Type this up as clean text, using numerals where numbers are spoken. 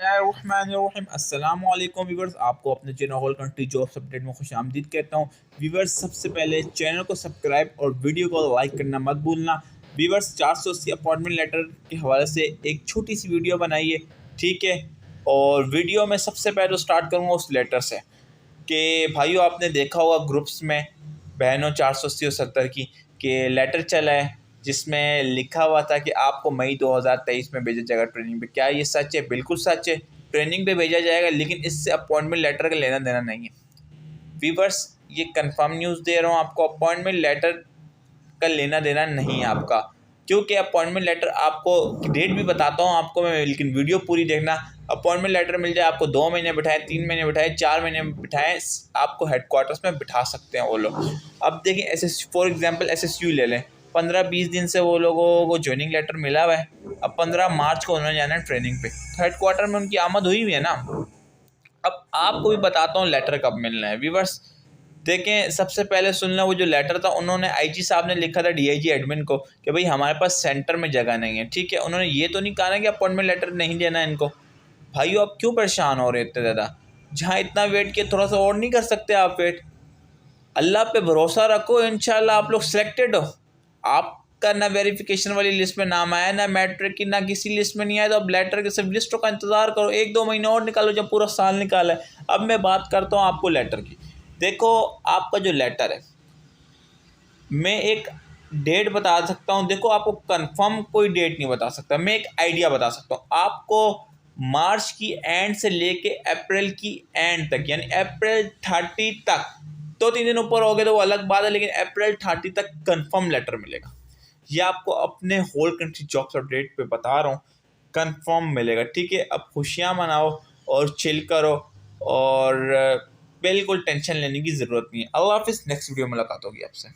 बिस्मिल्लाहिर्रहमानिर्रहीम। अस्सलामु अलैकुम व्यूअर्स, आपको अपने channel whole country jobs update में खुशामदीद कहता हूँ। व्यूअर्स, सबसे पहले चैनल को सब्सक्राइब और वीडियो को लाइक करना मत भूलना। व्यूअर्स, 480 अपॉइंटमेंट लेटर के हवाले से एक छोटी सी वीडियो बनाई है, ठीक है। और वीडियो में सबसे पहले तो स्टार्ट करूँगा उस लेटर से कि भाइयों, आपने देखा होगा ग्रुप्स में बहनों 480 और 70 की कि लेटर चला है जिसमें लिखा हुआ था कि आपको मई 2023 में भेजा जाएगा ट्रेनिंग पे। क्या ये सच है? बिल्कुल सच है, ट्रेनिंग पे भेजा जाएगा, लेकिन इससे अपॉइंटमेंट लेटर का लेना देना नहीं है। वीवर्स, ये कंफर्म न्यूज़ दे रहा हूँ आपको, अपॉइंटमेंट लेटर का लेना देना नहीं है आपका। क्योंकि अपॉइंटमेंट लेटर आपको डेट भी बताता हूँ आपको मैं, लेकिन वीडियो पूरी देखना। अपॉइंटमेंट लेटर मिल जाए आपको, 2 महीने बिठाए, 3 महीने बिठाए, 4 महीने बिठाए, आपको हेडक्वार्टर्स में बिठा सकते हैं वो लोग। अब देखिए, फॉर एग्जांपल SSU ले लें, 15-20 दिन से वो लोगों को ज्वाइनिंग लेटर मिला हुआ है। अब 15 मार्च को उन्होंने जाना है ट्रेनिंग पे, तो हेडक्वार्टर में उनकी आमद हुई हुई है ना। अब आपको भी बताता हूँ लेटर कब मिलना है। व्यूअर्स देखें, सबसे पहले सुनना, वो जो लेटर था उन्होंने IG साहब ने लिखा था DIG एडमिन को कि भाई हमारे पास सेंटर में जगह नहीं है, ठीक है। उन्होंने ये तो नहीं कहा ना कि अपॉइंटमेंट लेटर नहीं देना है इनको। भाइयों, आप क्यों परेशान हो रहे इतने ज़्यादा? जहाँ इतना वेट किया, थोड़ा सा और नहीं कर सकते आप वेट? अल्लाह पे भरोसा रखो, इंशाल्लाह आप लोग सिलेक्टेड हो। आपका ना वेरिफिकेशन वाली लिस्ट में नाम आया, ना मैट्रिक की, ना किसी लिस्ट में नहीं आया, तो अब लेटर के सिर्फ लिस्टों का इंतज़ार करो। 1-2 महीने और निकालो, जब पूरा साल निकाला है। अब मैं बात करता हूँ आपको लेटर की। देखो, आपका जो लेटर है, मैं एक डेट बता सकता हूँ। देखो, आपको कंफर्म कोई डेट नहीं बता सकता, मैं एक आइडिया बता सकता हूँ आपको। मार्च की एंड से लेके अप्रैल की एंड तक, यानी अप्रैल 30 तक, 2-3 दिन ऊपर हो गए तो वो अलग बात है, लेकिन अप्रैल 30 तक कंफर्म लेटर मिलेगा। ये आपको अपने होल कंट्री जॉब्स अपडेट पे बता रहा हूँ, कंफर्म मिलेगा, ठीक है। अब खुशियाँ मनाओ और चिल करो, और बिल्कुल टेंशन लेने की ज़रूरत नहीं है। अल्लाह हाफिज़, नेक्स्ट वीडियो में मुलाकात होगी आपसे।